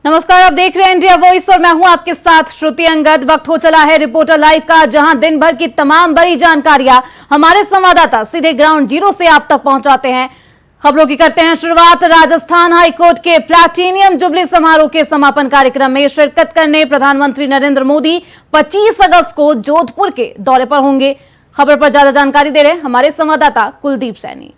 नमस्कार, आप देख रहे हैं इंडिया वॉइस और मैं हूं आपके साथ श्रुति अंगद। वक्त हो चला है रिपोर्टर लाइव का, जहां दिन भर की तमाम बड़ी जानकारियां हमारे संवाददाता सीधे ग्राउंड जीरो से आप तक पहुंचाते हैं। खबरों की करते हैं शुरुआत। राजस्थान हाईकोर्ट के प्लैटिनियम जुबली समारोह के समापन कार्यक्रम में शिरकत करने प्रधानमंत्री नरेंद्र मोदी 25 अगस्त को जोधपुर के दौरे पर होंगे। खबर पर ज्यादा जानकारी दे रहे हैं हमारे संवाददाता कुलदीप सैनी।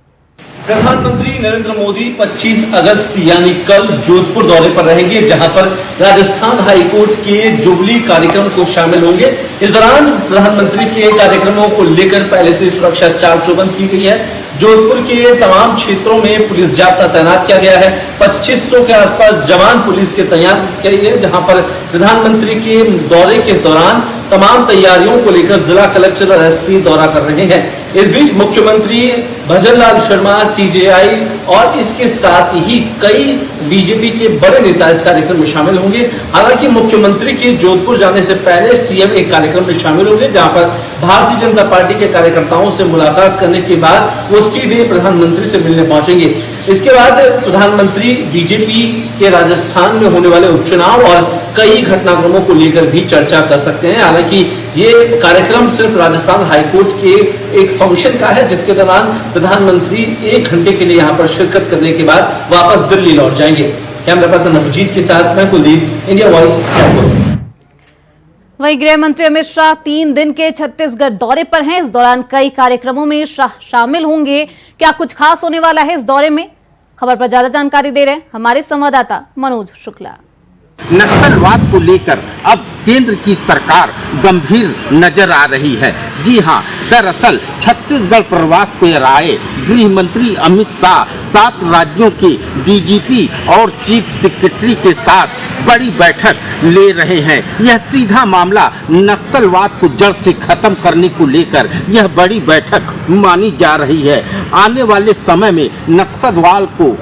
प्रधानमंत्री नरेंद्र मोदी 25 अगस्त यानी कल जोधपुर दौरे पर रहेंगे, जहां पर राजस्थान हाईकोर्ट के जुबली कार्यक्रम को शामिल होंगे। इस दौरान प्रधानमंत्री के कार्यक्रमों को लेकर पहले से सुरक्षा चाल चौबंद की गई है। जोधपुर के तमाम क्षेत्रों में पुलिस जाब्ता तैनात किया गया है। 2500 के आसपास जवान पुलिस के तैनात किए गए, जहां पर प्रधानमंत्री के दौरे के दौरान तमाम तैयारियों को लेकर जिला कलेक्टर और एसपी दौरा कर रहे हैं। इस बीच मुख्यमंत्री भजनलाल शर्मा, सीजेआई और इसके साथ ही कई बीजेपी के बड़े नेता इस कार्यक्रम में शामिल होंगे। हालांकि मुख्यमंत्री के जोधपुर जाने से पहले सीएम एक कार्यक्रम में शामिल होंगे, जहां पर भारतीय जनता पार्टी के कार्यकर्ताओं से मुलाकात करने के बाद वो सीधे प्रधानमंत्री से मिलने पहुंचेंगे। इसके बाद प्रधानमंत्री बीजेपी के राजस्थान में होने वाले उपचुनाव और कई घटनाक्रमों को लेकर भी चर्चा कर सकते हैं। हालांकि ये कार्यक्रम सिर्फ राजस्थान हाईकोर्ट के एक फंक्शन का है, जिसके दौरान प्रधानमंत्री 1 घंटे के लिए यहाँ पर शिरकत करने के बाद वापस दिल्ली लौट जाएंगे। कैमरा पर्सन अभिजीत के साथ मैं कुलदीप, इंडिया वॉइस जयपुर। वहीं गृह मंत्री अमित शाह 3 दिन के छत्तीसगढ़ दौरे पर हैं। इस दौरान कई कार्यक्रमों में शाह शामिल होंगे। क्या कुछ खास होने वाला है इस दौरे में? खबर पर ज्यादा जानकारी दे रहे हैं हमारे संवाददाता मनोज शुक्ला। नक्सलवाद को लेकर अब केंद्र की सरकार गंभीर नजर आ रही है। जी हां, दरअसल छत्तीसगढ़ प्रवास पर आए गृह मंत्री अमित शाह 7 राज्यों के डीजीपी और चीफ सेक्रेटरी के साथ बड़ी बैठक ले रहे हैं। यह सीधा मामला नक्सलवाद को जड़ से खत्म करने को लेकर यह बड़ी बैठक मानी जा रही है। आने वाले समय में नक्सलवाद को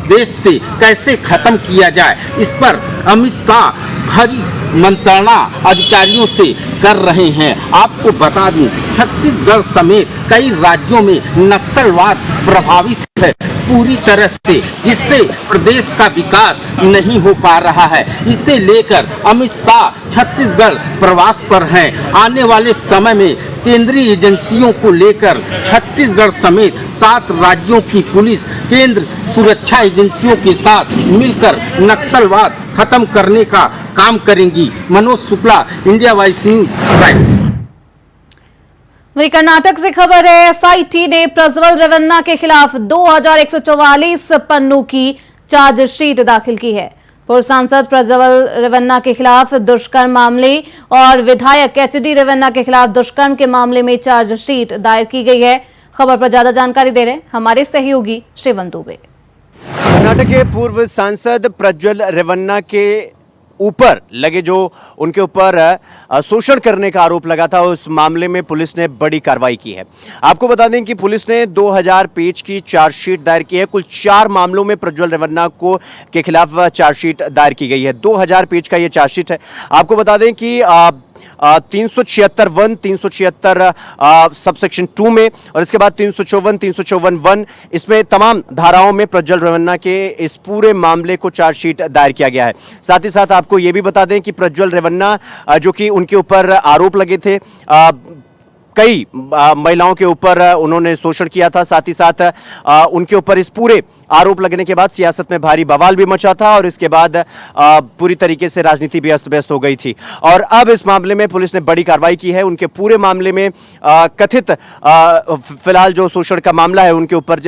देश से कैसे खत्म किया जाए, इस पर अमित शाह भारी मंत्रणा अधिकारियों से कर रहे हैं। आपको बता दूं, छत्तीसगढ़ समेत कई राज्यों में नक्सलवाद प्रभावित है पूरी तरह से, जिससे प्रदेश का विकास नहीं हो पा रहा है। इसे लेकर अमित शाह छत्तीसगढ़ प्रवास पर हैं। आने वाले समय में केंद्रीय एजेंसियों को लेकर छत्तीसगढ़ समेत 7 राज्यों की पुलिस केंद्र सुरक्षा एजेंसियों के साथ मिलकर नक्सलवाद खत्म करने का काम करेंगी। Manoj Shukla, India voice news. वहीं कर्नाटक से खबर है, एसआईटी ने प्रज्वल रेवन्ना के खिलाफ 2144 पन्नों की चार्जशीट दाखिल की है। पूर्व सांसद प्रज्वल रेवन्ना के खिलाफ दुष्कर्म मामले और विधायक एचडी रेवन्ना के खिलाफ दुष्कर्म के मामले में चार्जशीट दायर की गई है। खबर पर ज्यादा जानकारी दे रहे हैं हमारे सहयोगी शिवम दुबे। कर्नाटक के पूर्व सांसद प्रज्वल रेवन्ना के ऊपर लगे जो उनके ऊपर शोषण करने का आरोप लगा था, उस मामले में पुलिस ने बड़ी कार्रवाई की है। आपको बता दें कि पुलिस ने 2000 पेज की चार्जशीट दायर की है। कुल 4 मामलों में प्रज्वल रेवन्ना के खिलाफ चार्जशीट दायर की गई है। 2000 पेज का ये चार्जशीट है। आपको बता दें कि 376(1), 376 सबसेक्शन 2 में और इसके बाद 354, 354(1), इसमें तमाम धाराओं में प्रज्वल रेवन्ना के इस पूरे मामले को चार्जशीट दायर किया गया है। साथ ही साथ आपको ये भी बता दें कि प्रज्वल रेवन्ना जो कि उनके ऊपर आरोप लगे थे, कई महिलाओं के ऊपर उन्होंने शोषण किया था। साथ ही साथ उनके ऊपर इस पूरे आरोप लगने के बाद सियासत में भारी बवाल भी मचा था और इसके बाद पूरी तरीके से राजनीति भी अस्त व्यस्त हो गई थी। और अब इस मामले में पुलिस ने बड़ी कार्रवाई की है। उनके पूरे मामले में कथित फिलहाल जो शोषण का मामला है उनके ऊपर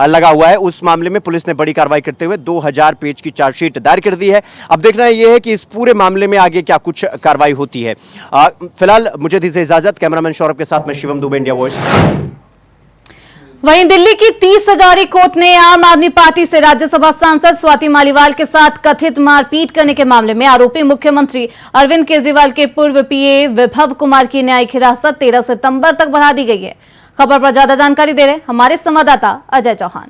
लगा हुआ है, उस मामले में पुलिस ने बड़ी कार्रवाई करते हुए 2000 पेज की चार्जशीट दायर कर दी है। अब देखना यह है कि इस पूरे मामले में आगे क्या कुछ कार्रवाई होती है। फिलहाल मुझे दीजिए इजाजत। कैमरामैन सौरभ के साथ मैं शिवम दुबे, इंडिया वॉइस। वहीं दिल्ली की 30 हजारी कोर्ट ने आम आदमी पार्टी से राज्यसभा सांसद स्वाति मालीवाल के साथ कथित मारपीट करने के मामले में आरोपी मुख्यमंत्री अरविंद केजरीवाल के पूर्व पीए विभव कुमार की न्यायिक हिरासत 13 सितंबर तक बढ़ा दी गई है। खबर पर ज्यादा जानकारी दे रहे हमारे संवाददाता अजय चौहान।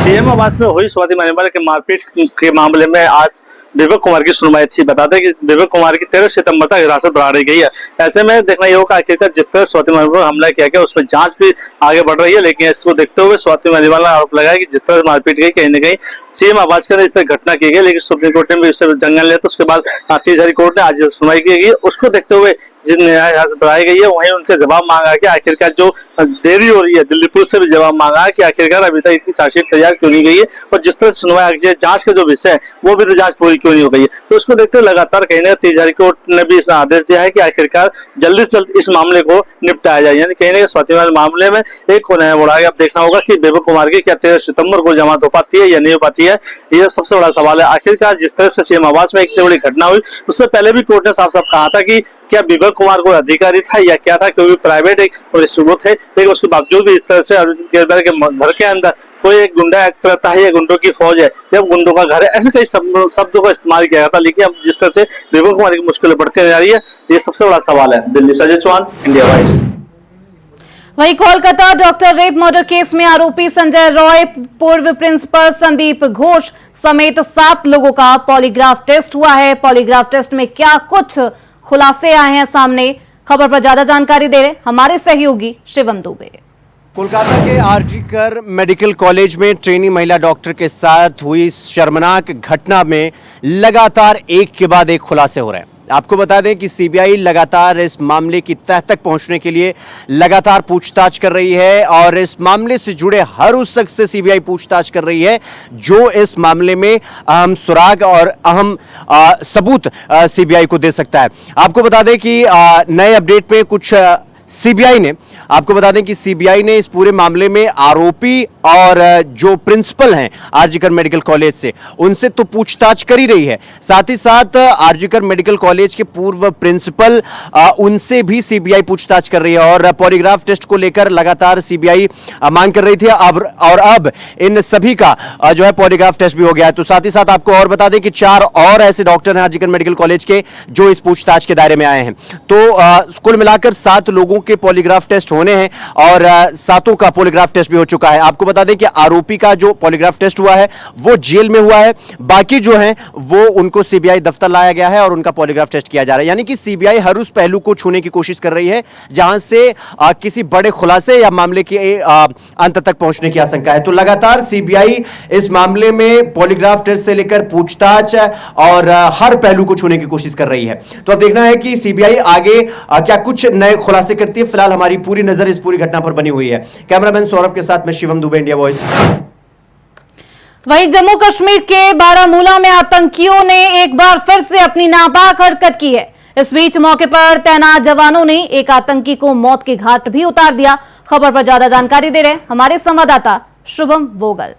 सीएम आवास में हुई स्वाति मालीवाल के मारपीट के मामले में आज विवेक कुमार की सुनवाई थी। बताते हैं कि विवेक कुमार की 13 सितंबर तक हिरासत बढ़ा दी गई है। ऐसे में देखना ये होगा आखिरकार जिस तरह स्वाति मलिवाल पर हमला किया गया उसमें जांच भी आगे बढ़ रही है, लेकिन इसको देखते हुए स्वाति मलिवाल ने आरोप लगाया कि जिस तरह मारपीट गई कहीं न कहीं सीएम आवास के अंदर इस तरह घटना की गई, लेकिन सुप्रीम कोर्ट ने भी इससे जंगल लिया। तो उसके बाद तीसरी कोर्ट ने आज सुनवाई की गई, उसको देखते हुए जिस न्याय बढ़ाई गई है वहीं उनके जवाब मांगा कि आखिरकार जो देरी हो रही है, दिल्ली पुलिस से भी जवाब मांगा कि आखिरकार अभी तक इतनी चार्जशीट तैयार क्यों नहीं गई है और जिस तरह सुनवाई जांच का जो विषय है वो भी तो जांच पूरी क्यों नहीं हो गई है। तो उसको देखते हुए लगातार कहीं ना तीसरी कोर्ट ने भी इस आदेश दिया है कि आखिरकार जल्दी से जल्द इस मामले को निपटाया जाए, यानी कहीं ना स्वाति मलिवाल मामले में एक को नया बढ़ा। अब देखना होगा कि विवेक कुमार की क्या 13 सितंबर को जमानत हो पाती है या नहीं हो पाती है, ये सबसे बड़ा सवाल है। आखिरकार जिस तरह से सीएम आवास में इतनी बड़ी घटना हुई उससे पहले भी कोर्ट ने साफ साफ कहा था कि क्या विवेक कुमार को अधिकारी था या क्या था, क्योंकि प्राइवेट एक सुबुत है, लेकिन उसके बावजूद भी इस तरह से अरविंद केजरीवाल के घर के अंदर कोई एक गुंडा एक्ट करता है या गुंडों की फौज है या गुंडों का घर है, ऐसे कई शब्दों का इस्तेमाल किया जाता। लेकिन अब जिस तरह से विवेक कुमार की मुश्किलें बढ़ती जा रही है, ये सबसे बड़ा सवाल है। दिल्ली से अजय चौहान, इंडिया वॉइस। वहीं Kolkata doctor rape murder case में आरोपी संजय रॉय, पूर्व प्रिंसिपल संदीप घोष समेत 7 लोगों का पॉलीग्राफ टेस्ट हुआ है। पॉलीग्राफ टेस्ट में क्या कुछ खुलासे आए हैं सामने, खबर पर ज्यादा जानकारी दे रहे हमारे सहयोगी शिवम दुबे। कोलकाता के आरजीकर मेडिकल कॉलेज में ट्रेनी महिला डॉक्टर के साथ हुई शर्मनाक घटना में लगातार एक के बाद एक खुलासे हो रहे हैं। आपको बता दें कि सीबीआई लगातार इस मामले की तह तक पहुंचने के लिए लगातार पूछताछ कर रही है और इस मामले से जुड़े हर उस शख्स से सीबीआई पूछताछ कर रही है जो इस मामले में अहम सुराग और अहम सबूत सीबीआई को दे सकता है। आपको बता दें कि नए अपडेट में कुछ सीबीआई ने आपको बता दें कि सीबीआई ने इस पूरे मामले में आरोपी और जो प्रिंसिपल हैं आरजीकर मेडिकल कॉलेज से उनसे तो पूछताछ कर ही रही है, साथ ही साथ आरजीकर मेडिकल कॉलेज के पूर्व प्रिंसिपल उनसे भी सीबीआई पूछताछ कर रही है और पॉलीग्राफ टेस्ट को लेकर लगातार सीबीआई मांग कर रही थी। अब इन सभी का जो है पॉलीग्राफ टेस्ट भी हो गया है। तो साथ ही साथ आपको और बता दें कि 4 और ऐसे डॉक्टर हैं आरजीकर मेडिकल कॉलेज के जो इस पूछताछ के दायरे में आए हैं। तो कुल मिलाकर 7 लोगों के पॉलीग्राफ टेस्ट होने हैं और 7 का पॉलीग्राफ टेस्ट भी हो चुका है। आपको बता दें कि आरोपी का जो पॉलीग्राफ टेस्ट हुआ है वो जेल में हुआ है, बाकी जो हैं वो उनको सीबीआई दफ्तर लाया गया है और उनका पॉलीग्राफ टेस्ट किया जा रहा है। यानी कि सीबीआई हर उस पहलू को छूने की कोशिश कर रही है जहां से किसी बड़े खुलासे या मामले के अंत तक पहुंचने की आशंका है। तो लगातार सीबीआई इस मामले में पॉलीग्राफ टेस्ट से लेकर पूछताछ और हर पहलू को छूने की कोशिश कर रही है। तो अब देखना है कि सीबीआई आगे क्या कुछ नए खुलासे करती है। फिलहाल हमारी पूरी नजर इस पूरी घटना पर बनी हुई है। कैमरामैन सौरभ के साथ मैं शिवम दुबे, इंडिया वॉइस। वहीं जम्मू कश्मीर के बारामूला में आतंकियों ने एक बार फिर से अपनी नापाक हरकत की है। इस बीच मौके पर तैनात जवानों ने एक आतंकी को मौत के घाट भी उतार दिया। खबर पर ज्यादा जानकारी दे रहे हमारे संवाददाता शुभम वोगल।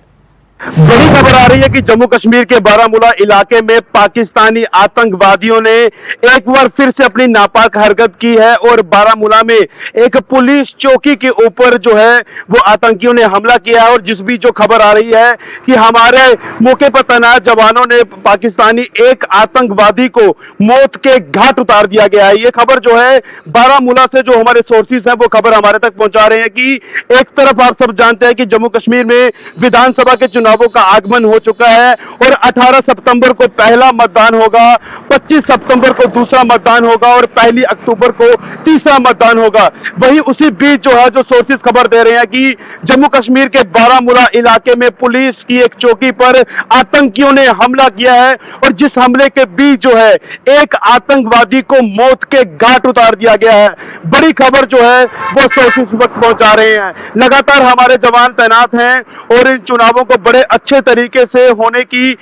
बड़ी खबर आ रही है कि जम्मू कश्मीर के बारामूला इलाके में पाकिस्तानी आतंकवादियों ने एक बार फिर से अपनी नापाक हरकत की है और बारामूला में एक पुलिस चौकी के ऊपर जो है वो आतंकियों ने हमला किया है। और जिस भी जो खबर आ रही है कि हमारे मौके पर तैनात जवानों ने पाकिस्तानी एक आतंकवादी को मौत के घाट उतार दिया गया है। ये खबर जो है बारामूला से जो हमारे सोर्सेज हैं वो खबर हमारे तक पहुंचा रहे हैं कि एक तरफ आप सब जानते हैं कि जम्मू कश्मीर में विधानसभा के चुनावों का आगमन हो चुका है और 18 सितंबर को पहला मतदान होगा, 25 सितंबर को दूसरा मतदान होगा और 1 अक्टूबर को तीसरा मतदान होगा। वही उसी बीच जो है जो सोर्सेज खबर दे रहे हैं कि जम्मू कश्मीर के बारामूला इलाके में पुलिस की एक चौकी पर आतंकियों ने हमला किया है और जिस हमले के बीच जो है एक आतंकवादी को मौत के घाट उतार दिया गया है। बड़ी खबर जो है वो सोर्सेज वक्त पहुंचा रहे हैं। लगातार हमारे जवान तैनात हैं और इन चुनावों को बड़े अच्छे तरीके से होने की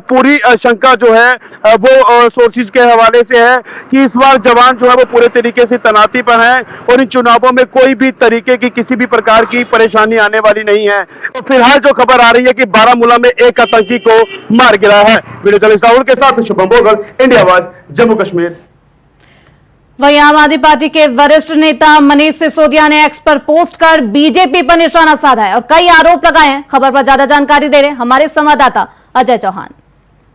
पूरी शंका जो है वो सोर्सेज के हवाले से है कि इस बार जवान जो है वो पूरे तरीके से तैनाती पर हैं और इन चुनावों में कोई भी तरीके की किसी भी प्रकार की परेशानी आने वाली नहीं है। तो फिलहाल जो खबर आ रही है कि बारामूला में एक आतंकी को मार गिरा है। वीडियो जर्नलिस्ट राहुल के साथ शुभम भोगल, इंडिया वॉइस, जम्मू कश्मीर। वहीं आम आदमी पार्टी के वरिष्ठ नेता मनीष सिसोदिया ने एक्स पर पोस्ट कर बीजेपी पर निशाना साधा है और कई आरोप लगाए हैं। खबर पर ज्यादा जानकारी दे रहे हमारे संवाददाता अजय चौहान।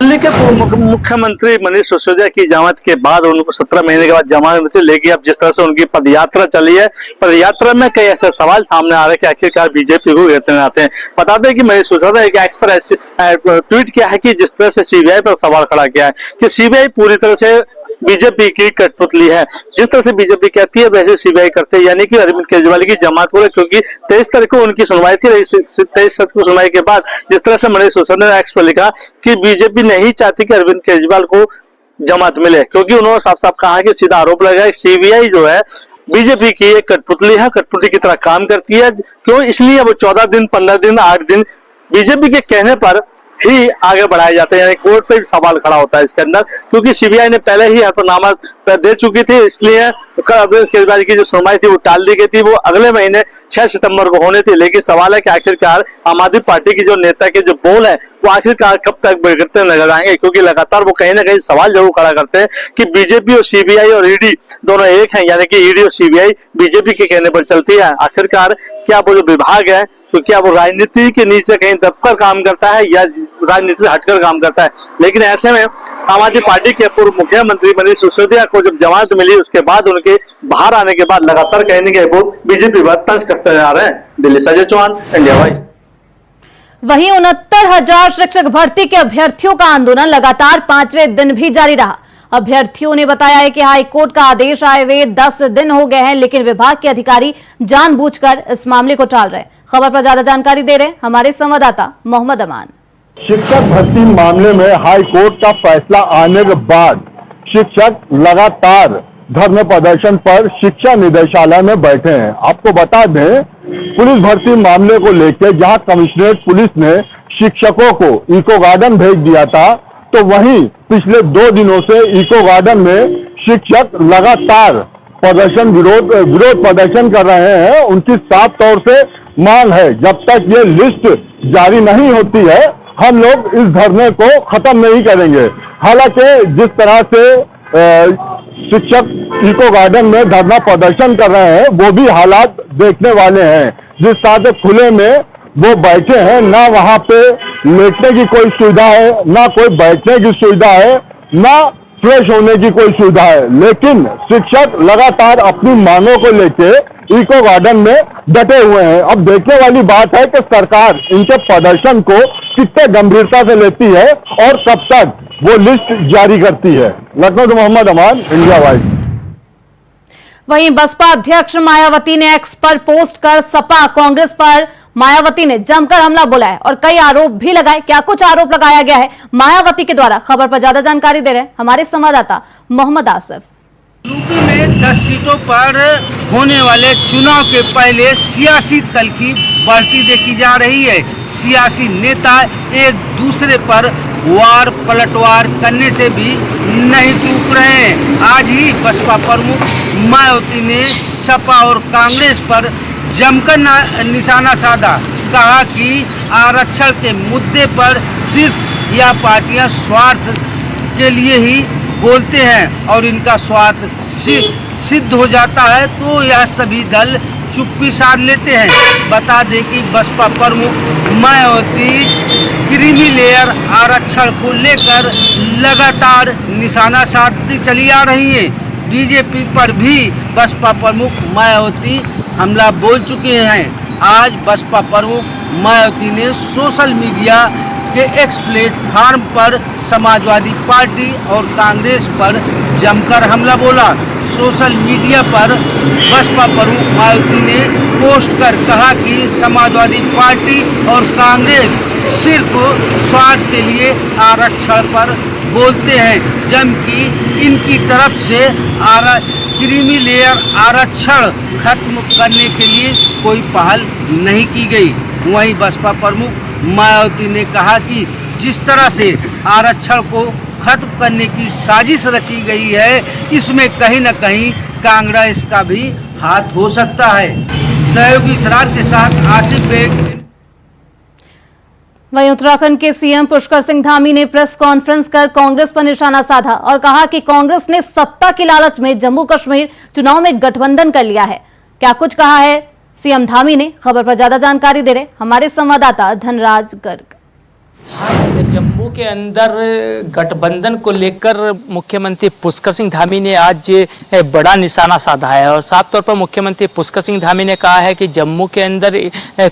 दिल्ली के पूर्व मुख्यमंत्री मनीष सिसोदिया की जमानत के बाद उनको 17 महीने के बाद जमानत मिली, लेकिन अब जिस तरह से उनकी पदयात्रा चली है, पदयात्रा में कई ऐसे सवाल सामने आ रहे हैं कि आखिरकार बीजेपी को घेरते नजर आते हैं। बता दें कि मनीष सिसोदिया एक एक्स पर ट्वीट किया है कि जिस तरह से सीबीआई पर सवाल खड़ा किया है कि सीबीआई पूरी तरह से बीजेपी की कठपुतली है। जिस तरह से बीजेपी कहती है वैसे सीबीआई करते हैं, यानी कि अरविंद केजरीवाल की जमानत हो रही, क्योंकि 23 तारीख को उनकी सुनवाई थी। 23 तारीख को सुनवाई के बाद जिस तरह से मनीष सिसोदिया ने एक्स पर लिखा कि बीजेपी नहीं चाहती कि अरविंद केजरीवाल को जमानत मिले, क्योंकि उन्होंने साफ साफ कहा कि सीधा आरोप लगाया सीबीआई जो है बीजेपी की एक कठपुतली है, कठपुतली की तरह काम करती है। क्यों? इसलिए वो 14 दिन, 15 दिन, 8 दिन बीजेपी के कहने पर ही आगे बढ़ाए जाते हैं। कोर्ट पे भी सवाल खड़ा होता है इसके अंदर, क्योंकि सीबीआई ने पहले ही हलफनामा दे चुकी थी, इसलिए अरविंद केजरीवाल की जो सुनवाई थी वो टाल दी गई थी। वो अगले महीने 6 सितंबर को होनी थी, लेकिन सवाल है कि आखिरकार आम आदमी पार्टी की जो नेता के जो बोल है वो आखिरकार कब तक बिगड़ते नजर आएंगे, क्योंकि लगातार वो कहीं ना कहीं सवाल जरूर खड़ा करते हैं कि बीजेपी और सीबीआई और ईडी दोनों एक हैं, यानी कि ईडी और सीबीआई बीजेपी के कहने पर चलती है। आखिरकार क्या वो जो विभाग है तो क्या वो राजनीति के नीचे कहीं दबकर काम करता है या राजनीति से हटकर काम करता है? लेकिन ऐसे में आम आदमी पार्टी के पूर्व मुख्यमंत्री मनीष सिसोदिया को जब जमानत मिली उसके बाद उनके बाहर आने के बाद लगातार कहने के वो बीजेपी पर तंज कसते जा रहे हैं। दिल्ली से अजय चौहान, इंडिया वाइज। वहीं 69,000 शिक्षक भर्ती के अभ्यर्थियों का आंदोलन लगातार 5वें दिन भी जारी रहा। अभ्यर्थियों ने बताया है कि हाईकोर्ट का आदेश आए हुए 10 दिन हो गए हैं, लेकिन विभाग के अधिकारी जानबूझकर इस मामले को टाल रहे हैं। खबर पर ज्यादा जानकारी दे रहे हैं हमारे संवाददाता मोहम्मद अमान। शिक्षक भर्ती मामले में हाई कोर्ट का फैसला आने के बाद शिक्षक लगातार धरने प्रदर्शन पर शिक्षा निदेशालय में बैठे हैं। आपको बता दें, पुलिस भर्ती मामले को लेकर जहां कमिश्नरेट पुलिस ने शिक्षकों को इको गार्डन भेज दिया था, तो वहीं पिछले 2 दिनों से इको गार्डन में शिक्षक लगातार प्रदर्शन विरोध प्रदर्शन कर रहे हैं। उनकी साफ तौर से मांग है, जब तक ये लिस्ट जारी नहीं होती है हम लोग इस धरने को खत्म नहीं करेंगे। हालांकि जिस तरह से शिक्षक इको गार्डन में धरना प्रदर्शन कर रहे हैं वो भी हालात देखने वाले हैं। जिस तरह से खुले में वो बैठे हैं, ना वहां पे लेटने की कोई सुविधा है, ना कोई बैठने की सुविधा है, ना फ्रेश होने की कोई सुविधा है, लेकिन शिक्षक लगातार अपनी मांगों को लेके इको गार्डन में डटे हुए हैं। अब देखने वाली बात है कि सरकार इनके प्रदर्शन को कितने गंभीरता से लेती है और कब तक वो लिस्ट जारी करती है। लखनऊ से मोहम्मद अमान, इंडिया वाइज। वहीं बसपा अध्यक्ष मायावती ने एक्स पर पोस्ट कर सपा कांग्रेस पर मायावती ने जमकर हमला बोला है और कई आरोप भी लगाए। क्या कुछ आरोप लगाया गया है मायावती के द्वारा, खबर पर ज्यादा जानकारी दे रहे हैं हमारे संवाददाता मोहम्मद आसिफ। यूपी में 10 सीटों पर होने वाले चुनाव के पहले सियासी तल्खी बढ़ती देखी जा रही है। सियासी नेता एक दूसरे पर वार पलटवार करने से भी नहीं चूक रहे हैं। आज ही बसपा प्रमुख मायावती ने सपा और कांग्रेस पर जमकर निशाना साधा। कहा कि आरक्षण के मुद्दे पर सिर्फ यह पार्टियां स्वार्थ के लिए ही बोलते हैं और इनका स्वार्थ सिद्ध हो जाता है तो यह सभी दल चुप्पी साध लेते हैं। बता दें कि बसपा प्रमुख मायावती क्रीमी लेयर आरक्षण को लेकर लगातार निशाना साधती चली आ रही है। बीजेपी पर भी बसपा प्रमुख मायावती हमला बोल चुके हैं। आज बसपा प्रमुख मायावती ने सोशल मीडिया के एक्स प्लेटफार्म पर समाजवादी पार्टी और कांग्रेस पर जमकर हमला बोला। सोशल मीडिया पर बसपा प्रमुख मायावती ने पोस्ट कर कहा कि समाजवादी पार्टी और कांग्रेस सिर्फ स्वार्थ के लिए आरक्षण पर बोलते हैं, जबकि इनकी तरफ से क्रीमी लेयर आरक्षण खत्म करने के लिए कोई पहल नहीं की गई। वहीं बसपा प्रमुख मायावती ने कहा कि जिस तरह से आरक्षण को खत्म करने की साजिश रची गई है, इसमें कहीं न कहीं कांग्रेस का भी हाथ हो सकता है। सहयोगी सरार के साथ आसिफ बेग। वहीं उत्तराखंड के सीएम पुष्कर सिंह धामी ने प्रेस कॉन्फ्रेंस कर कांग्रेस पर निशाना साधा और कहा कि कांग्रेस ने सत्ता की लालच में जम्मू कश्मीर चुनाव में गठबंधन कर लिया है। क्या कुछ कहा है सीएम धामी ने, खबर पर ज्यादा जानकारी दे रहे हमारे संवाददाता धनराज गर्ग। जम्मू के अंदर गठबंधन को लेकर मुख्यमंत्री पुष्कर सिंह धामी ने आज बड़ा निशाना साधा है और साफ तौर पर मुख्यमंत्री पुष्कर सिंह धामी ने कहा है कि जम्मू के अंदर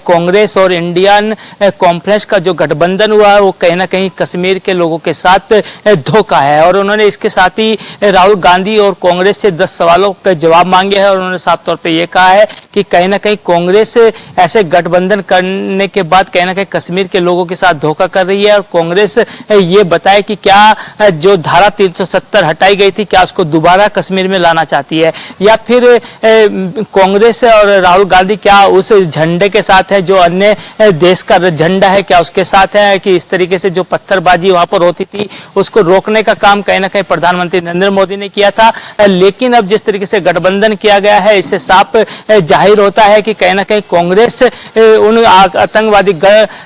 कांग्रेस और इंडियन कॉन्फ्रेंस का जो गठबंधन हुआ है वो कहीं ना कहीं कश्मीर के लोगों के साथ धोखा है। और उन्होंने इसके साथ ही राहुल गांधी और कांग्रेस से 10 सवालों के जवाब मांगे हैं और उन्होंने साफ तौर पर यह कहा है कि कहीं ना कहीं कांग्रेस ऐसे गठबंधन करने के बाद कहीं ना कहीं कश्मीर के लोगों के साथ धोखा कर रही है और कांग्रेस ये बताए कि क्या जो धारा 370 हटाई गई थी क्या उसको दोबारा कश्मीर में लाना चाहती है या फिर कांग्रेस और राहुल गांधी क्या उस झंडे के साथ है जो अन्य देश का झंडा है, क्या उसके साथ है कि इस तरीके से जो पत्थरबाजी वहां पर होती थी उसको रोकने का काम कहीं ना कहीं प्रधानमंत्री नरेंद्र मोदी ने किया था। लेकिन अब जिस तरीके से गठबंधन किया गया है इससे साफ जाहिर होता है कि कहीं ना कहीं कांग्रेस उन आतंकवादी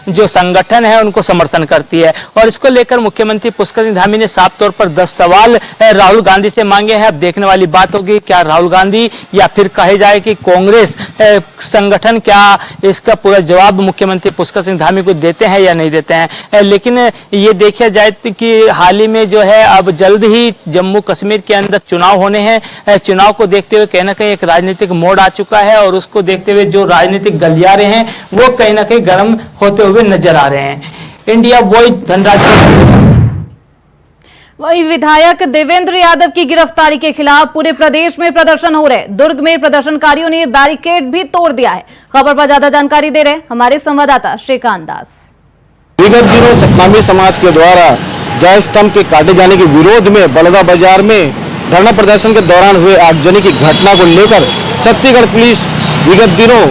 जो संगठन है उनको समर्थन करती है और इसको लेकर मुख्यमंत्री पुष्कर सिंह धामी ने साफ तौर पर 10 सवाल राहुल गांधी से मांगे हैं। अब देखने वाली बात होगी क्या राहुल गांधी या फिर कहे जाए कि कांग्रेस संगठन क्या इसका पूरा जवाब मुख्यमंत्री पुष्कर सिंह धामी को देते हैं या नहीं देते हैं। लेकिन ये देखा जाए कि हाल ही में जो है अब जल्द ही जम्मू कश्मीर के अंदर चुनाव होने हैं। चुनाव को देखते हुए कहीं ना कहीं एक राजनीतिक मोड़ आ चुका है और उसको देखते हुए जो राजनीतिक गलियारे हैं वो कहीं ना कहीं गर्म होते हुए नजर आ रहे हैं। India voice Dhanraj. वहीं विधायक देवेंद्र यादव की गिरफ्तारी के खिलाफ पूरे प्रदेश में प्रदर्शन हो रहे। दुर्ग में प्रदर्शनकारियों ने बैरिकेड भी तोड़ दिया है। खबर पर ज्यादा जानकारी दे रहे हमारे संवाददाता श्रीकांत दास। विगत दिनों सतनामी समाज के द्वारा जय स्तंभ के काटे जाने के विरोध में बलौदा बाजार में धरना प्रदर्शन के दौरान हुए आगजनी की घटना को लेकर छत्तीसगढ़ पुलिस विगत दिनों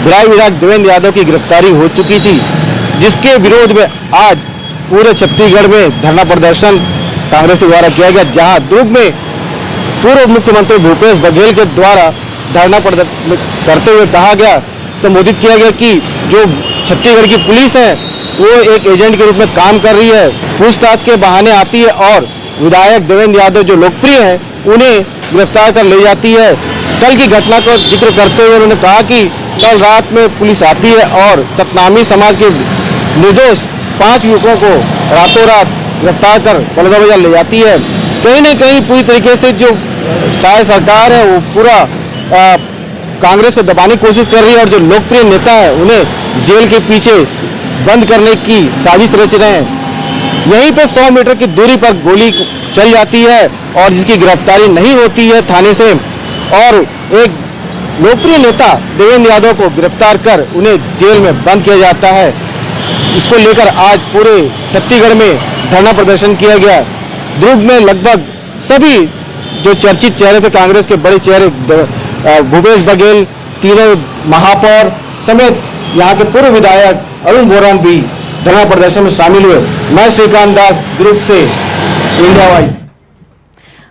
गृह विधायक देवेंद्र यादव की गिरफ्तारी हो चुकी थी, जिसके विरोध में आज पूरे छत्तीसगढ़ में धरना प्रदर्शन कांग्रेस के द्वारा किया गया, जहां दुर्ग में पूर्व मुख्यमंत्री भूपेश बघेल के द्वारा धरना प्रदर्शन करते हुए कहा गया, संबोधित किया गया कि जो छत्तीसगढ़ की पुलिस है वो एक एजेंट के रूप में काम कर रही है, पूछताछ के बहाने आती है और विधायक देवेंद्र यादव जो लोकप्रिय है उन्हें गिरफ्तार कर ले जाती है। कल की घटना को जिक्र करते हुए उन्होंने कहा कि कल रात में पुलिस आती है और सतनामी समाज के निर्दोष 5 युवकों को रातों रात गिरफ्तार कर बलौदा बाजार ले जाती है। कहीं न कहीं पूरी तरीके से जो शायद सरकार है वो पूरा कांग्रेस को दबाने की कोशिश कर रही है और जो लोकप्रिय नेता है उन्हें जेल के पीछे बंद करने की साजिश रच रहे हैं। यहीं पे 100 मीटर की दूरी पर गोली चल जाती है और जिसकी गिरफ्तारी नहीं होती है थाने से और एक लोकप्रिय नेता देवेंद्र यादव को गिरफ्तार कर उन्हें जेल में बंद किया जाता है। इसको लेकर आज पूरे छत्तीसगढ़ में धरना प्रदर्शन किया गया। दुर्ग में लगभग सभी जो चर्चित चेहरे थे कांग्रेस के बड़े चेहरे भूपेश बघेल, तीनों महापौर समेत यहाँ के पूर्व विधायक अरुण बोरान भी धरना प्रदर्शन में शामिल हुए। मैं श्रीकांत दास दुर्ग से, इंडिया वॉइस।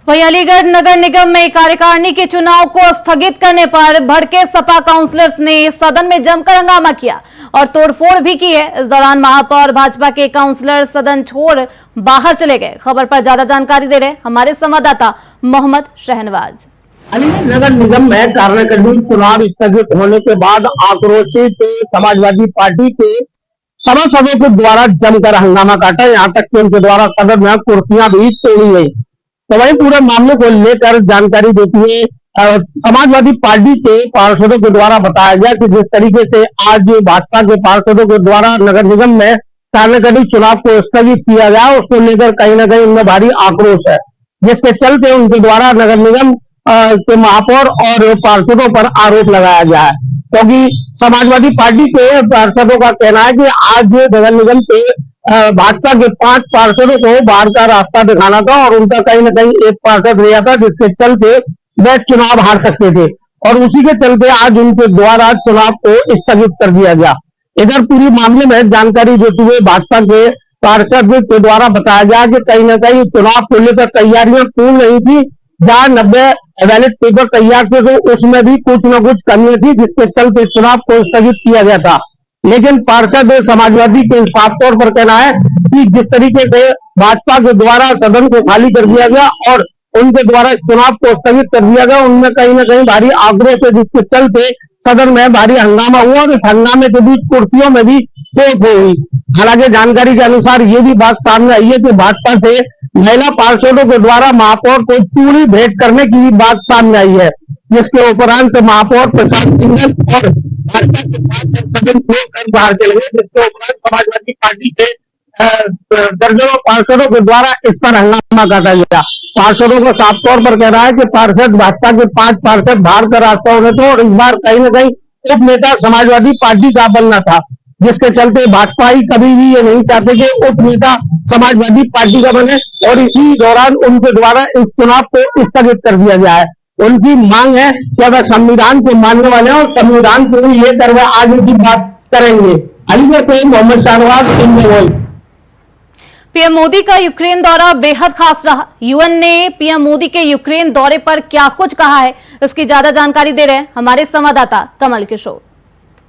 वहीं अलीगढ़ नगर निगम में कार्यकारिणी के चुनाव को स्थगित करने पर भड़के सपा काउंसलर्स ने सदन में जमकर हंगामा किया और तोड़फोड़ भी की है। इस दौरान महापौर भाजपा के काउंसलर सदन छोड़ बाहर चले गए। खबर पर ज्यादा जानकारी दे रहे हमारे संवाददाता मोहम्मद शहनवाज। अलीगढ़ नगर निगम में कार्यकारिणी चुनाव स्थगित होने के बाद आक्रोशित समाजवादी पार्टी के सभासदों के द्वारा जमकर हंगामा काटा, यहाँ तक कि उनके द्वारा सदन में कुर्सियां भी तोड़ी गई। तो वही पूरे मामले को लेकर जानकारी देती है समाजवादी पार्टी के पार्षदों के द्वारा बताया गया कि जिस तरीके से आज भाजपा के पार्षदों के द्वारा नगर निगम में कार्यकारिणी चुनाव को स्थगित किया गया, उसको लेकर कहीं ना कहीं उनमें भारी आक्रोश है, जिसके चलते उनके द्वारा नगर निगम के महापौर और पार्षदों पर आरोप लगाया गया है। क्योंकि समाजवादी पार्टी के पार्षदों का कहना है कि आज नगर निगम के भाजपा के 5 पार्षदों को बाहर का रास्ता दिखाना था और उनका कहीं ना कहीं एक पार्षद रहा था, जिसके चलते वे चुनाव हार सकते थे और उसी के चलते आज उनके द्वारा चुनाव को स्थगित कर दिया गया। इधर पूरी मामले में जानकारी देते हुए भाजपा के पार्षद के द्वारा बताया गया कि कहीं ना कहीं चुनाव को लेकर तैयारियां पूर्ण नहीं थी। जहां 90 बैलेट पेपर तैयार थे तो उसमें भी कुछ न कुछ कमियां थी, जिसके चलते चुनाव को स्थगित किया गया था। लेकिन पार्षद समाजवादी के साफ तौर पर कहना है कि जिस तरीके से भाजपा के द्वारा सदन को खाली कर दिया गया और उनके द्वारा चुनाव को स्थगित कर दिया गया, उनमें कहीं ना कहीं भारी आक्रोश है, जिसके चलते सदन में भारी हंगामा हुआ और इस हंगामे के बीच कुर्सियों में भी तोड़फोड़ हुई। हालांकि जानकारी के अनुसार ये भी बात सामने आई है कि भाजपा से महिला पार्षदों के द्वारा महापौर को चूड़ी भेंट करने की भी बात सामने आई है, जिसके उपरांत महापौर प्रशांत सिंघल और भाजपा के 5 सदस्य छोड़कर बाहर चले गए, जिसके उपरांत समाजवादी पार्टी के दर्जनों पार्षदों के द्वारा इस पर हंगामा काटा गया। पार्षदों को साफ तौर पर कह रहा है कि पार्षद भाजपा के 5 पार्षद बाहर का रास्ता होने तो, और इस बार कहीं न कहीं उप नेता समाजवादी पार्टी का बनना था, जिसके चलते भाजपा ही कभी भी ये नहीं चाहते कि उप नेता समाजवादी पार्टी का बने, और इसी दौरान उनके द्वारा इस चुनाव को स्थगित कर दिया गया है। उनकी मांग है कि वह संविधान को मानने वाले हैं और संविधान को लेकर वह आगे की बात करेंगे। अलीगढ़ से Mohammad Shahnawaz, India Voice. PM Modi का यूक्रेन दौरा बेहद खास रहा। यूएन ने पीएम मोदी के यूक्रेन दौरे पर क्या कुछ कहा है, इसकी ज्यादा जानकारी दे रहे हैं हमारे संवाददाता कमल किशोर।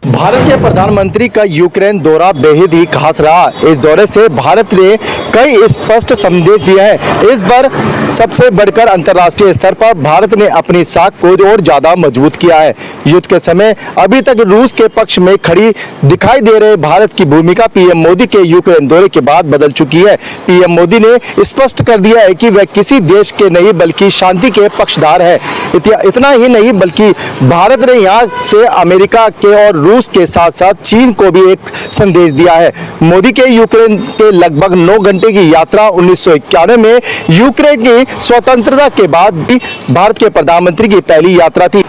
भारत के प्रधानमंत्री का यूक्रेन दौरा बेहद ही खास रहा। इस दौरे से भारत ने कई स्पष्ट संदेश दिया है। इस बार सबसे बढ़कर अंतर्राष्ट्रीय स्तर पर भारत ने अपनी साख को और ज्यादा मजबूत किया है। युद्ध के समय अभी तक रूस के पक्ष में खड़ी दिखाई दे रहे भारत की भूमिका पीएम मोदी के यूक्रेन दौरे के बाद बदल चुकी है। पीएम मोदी ने स्पष्ट कर दिया है कि वह किसी देश के नहीं बल्कि शांति के पक्षधर है। इतना ही नहीं बल्कि भारत ने यहाँ से अमेरिका के और रूस के साथ साथ चीन को भी एक संदेश दिया है। मोदी के यूक्रेन के लगभग 9 घंटे की यात्रा 1991 में यूक्रेन की स्वतंत्रता के बाद भी भारत के प्रधानमंत्री की पहली यात्रा थी।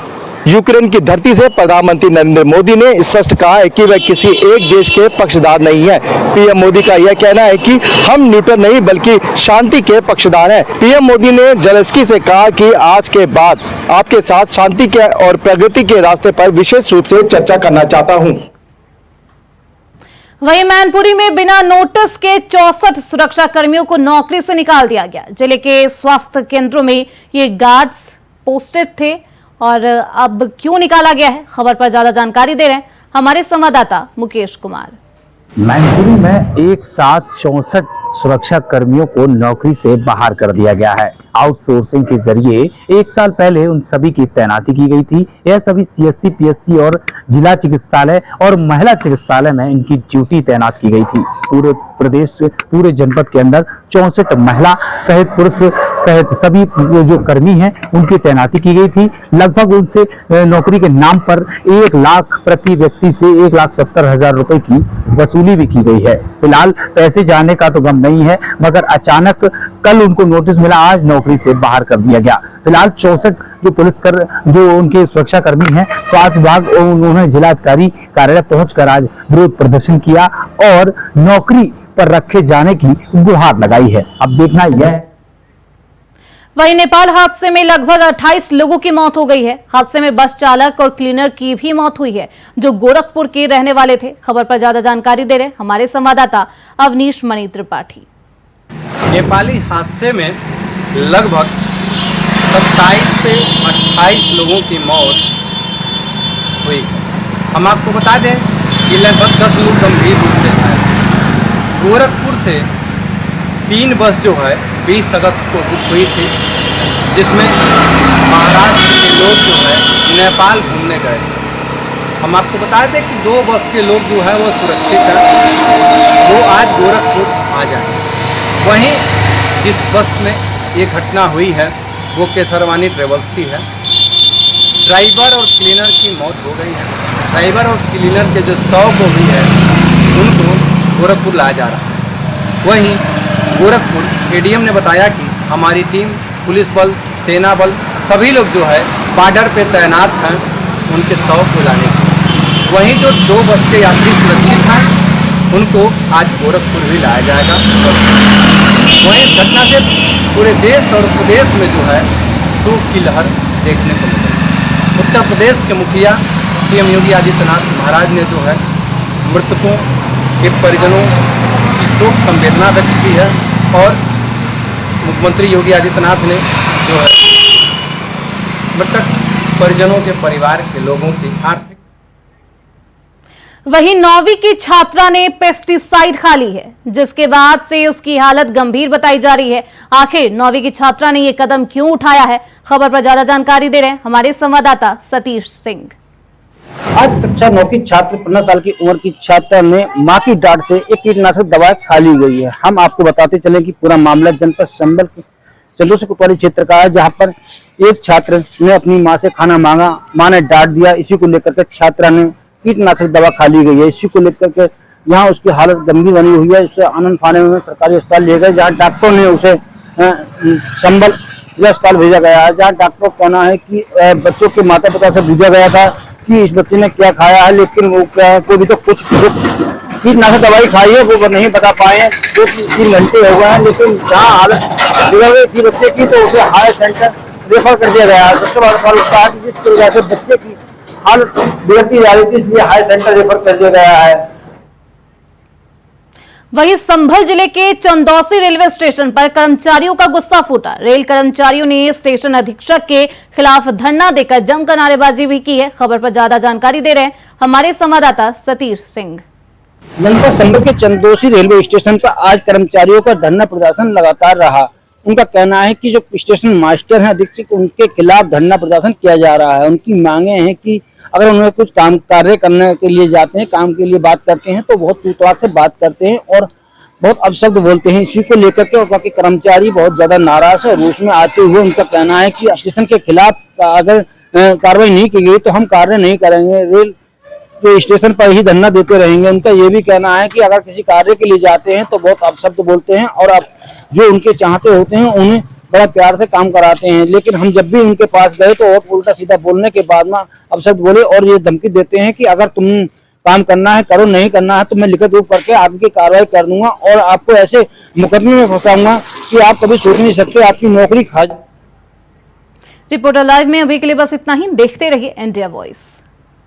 यूक्रेन की धरती से प्रधानमंत्री नरेंद्र मोदी ने स्पष्ट कहा है कि वह किसी एक देश के पक्षधर नहीं है। पीएम मोदी का यह कहना है कि हम न्यूट्रल नहीं बल्कि शांति के पक्षधर हैं। पीएम मोदी ने जेलेंस्की से कहा कि आज के बाद आपके साथ शांति के और प्रगति के रास्ते पर विशेष रूप से चर्चा करना चाहता हूं। वहीं मैनपुरी में बिना नोटिस के 64 सुरक्षा कर्मियों को नौकरी से निकाल दिया गया। जिले के स्वास्थ्य केंद्रों में ये गार्ड्स पोस्टेड थे और अब क्यों निकाला गया है, खबर पर ज्यादा जानकारी दे रहे हैं हमारे संवाददाता मुकेश कुमार। मैनपुरी में एक साथ 64 सुरक्षा कर्मियों को नौकरी से बाहर कर दिया गया है। आउटसोर्सिंग के जरिए 1 साल पहले उन सभी की तैनाती की गई थी। यह सभी सीएससी, पीएससी और जिला चिकित्सालय और महिला चिकित्सालय में इनकी ड्यूटी तैनात की गई थी। पूरे प्रदेश, पूरे जनपद के अंदर 64 महिला सहित पुरुष सहित सभी जो कर्मी हैं उनकी तैनाती की गई थी। लगभग उनसे नौकरी के नाम पर 1 लाख प्रति व्यक्ति से 1,70,000 रुपए की वसूली भी की गई है। फिलहाल पैसे जाने का तो गम नहीं है, मगर अचानक कल उनको नोटिस मिला, आज नौकरी से बाहर कर दिया गया। फिलहाल 64 जो जो उनके सुरक्षा कर्मी हैं, स्वास्थ्य विभाग उन्होंने जिलाधिकारी कार्यालय पहुंचकर आज विरोध प्रदर्शन किया और नौकरी पर रखे जाने की गुहार लगाई है। अब देखना यह है। वहीं नेपाल हादसे में लगभग 28 लोगों की मौत हो गई है। हादसे में बस चालक और क्लीनर की भी मौत हुई है, जो गोरखपुर के रहने वाले थे। खबर पर ज्यादा जानकारी दे रहे हमारे संवाददाता अवनीश मणि त्रिपाठी। नेपाली हादसे में लगभग 27 से 28 लोगों की मौत हुई। हम आपको बता दें कि लगभग 10 लोग गंभीर रूप से घायल। गोरखपुर से 3 बस जो है 20 अगस्त को बुक हुई थी, जिसमें महाराष्ट्र के लोग जो है नेपाल घूमने गए। हम आपको बता दें कि 2 बस के लोग जो है वो सुरक्षित हैं, वो आज गोरखपुर आ जाए। वहीं जिस बस में ये घटना हुई है वो केसरवानी ट्रेवल्स की है। ड्राइवर और क्लीनर की मौत हो गई है। ड्राइवर और क्लीनर के जो 100 को भी है उनको गोरखपुर लाया जा रहा है। वहीं गोरखपुर एडीएम ने बताया कि हमारी टीम, पुलिस बल, सेना बल, सभी लोग जो है बॉर्डर पे तैनात हैं उनके 100 को लाने की। वहीं जो 2 बस के यात्री सुरक्षित हैं उनको आज गोरखपुर भी लाया जाएगा। वहीं घटना से पूरे देश और प्रदेश में जो है शोक की लहर देखने को मिली। उत्तर प्रदेश के मुखिया सीएम योगी आदित्यनाथ महाराज ने जो है मृतकों के परिजनों की शोक संवेदना व्यक्त की है और मुख्यमंत्री योगी आदित्यनाथ ने जो है मृतक परिजनों के परिवार के लोगों की आर्थिक। वहीं 9वीं की छात्रा ने पेस्टिसाइड खा ली है, जिसके बाद से उसकी हालत गंभीर बताई जा रही है। आखिर 9वीं की छात्रा ने यह कदम क्यों उठाया है, खबर पर ज्यादा जानकारी दे रहे हैं हमारे संवाददाता सतीश सिंह। आज कक्षा 9 की छात्र 15 साल की उम्र की छात्रा ने मां की डांट से एक कीटनाशक दवा खा ली गई है। हम आपको बताते चलें कि पूरा मामला जनपद संभल के चंदोसी कोतवाली क्षेत्र का है, जहां पर एक छात्र ने अपनी मां से खाना मांगा, मां ने डांट दिया। इसी को लेकर के छात्रा ने कीटनाशक दवा खा ली गई है। इसी को लेकर के यहाँ उसकी हालत गंभीर बनी हुई है। उसे आनंद फाने में सरकारी अस्पताल ले गए, जहाँ डॉक्टरों ने उसे संभल अस्पताल भेजा गया है, जहाँ डॉक्टरों का कहना है कि बच्चों के माता पिता से पूछा गया था कि इस बच्चे ने क्या खाया है, लेकिन वो कोई भी तो कुछ कीटनाशक दवाई खाई है वो नहीं बता पाए हैं। 2-3 घंटे हो गए हैं, लेकिन जहाँ हालत बिगड़ गई थी बच्चे की तो उसे हायर सेंटर रेफर कर दिया गया है। सबसे बड़ा सवाल उठता है कि जिस तरीके से बच्चे की हालत बिगड़ती जा रही थी, इसलिए हायर सेंटर रेफर कर दिया गया है। वहीं संभल जिले के चंदौसी रेलवे स्टेशन पर कर्मचारियों का गुस्सा फूटा। रेल कर्मचारियों ने स्टेशन अधीक्षक के खिलाफ धरना देकर जमकर नारेबाजी भी की है। खबर पर ज्यादा जानकारी दे रहे हैं हमारे संवाददाता सतीश सिंह। जनपद संभल के चंदौसी रेलवे स्टेशन पर आज कर्मचारियों का धरना प्रदर्शन लगातार रहा। उनका कहना है कि जो स्टेशन मास्टर हैं अधीक्षक, उनके खिलाफ धरना प्रदर्शन किया जा रहा है। उनकी मांगे हैं कि अगर उन्हें कुछ काम कार्य करने के लिए जाते हैं, काम के लिए बात करते हैं तो बहुत तूतवार से बात करते हैं और बहुत अपशब्द बोलते हैं। इसी को लेकर के बाकी कर्मचारी बहुत ज्यादा नाराज है। रोष में आते हुए उनका कहना है कि स्टेशन के खिलाफ अगर कार्रवाई नहीं की गई तो हम कार्य नहीं करेंगे, रेल के स्टेशन पर ही धरना देते रहेंगे। उनका ये भी कहना है कि अगर किसी कार्य के लिए जाते हैं तो बहुत अपशब्द बोलते हैं और अब जो उनके चाहते होते हैं उन्हें बड़ा प्यार से काम कराते हैं, लेकिन हम जब भी उनके पास गए तो और उल्टा सीधा बोलने के बाद में अपशब्द बोले और ये धमकी देते हैं कि अगर तुम काम करना है करो, नहीं करना है तो मैं लिखित रूप करके आपकी कार्रवाई कर दूंगा और आपको ऐसे मुकदमे में फंसाऊंगा कि आप कभी सोच नहीं सकते, आपकी नौकरी खा। रिपोर्टर लाइव में अभी के लिए बस इतना ही। देखते रहिए इंडिया वॉइस।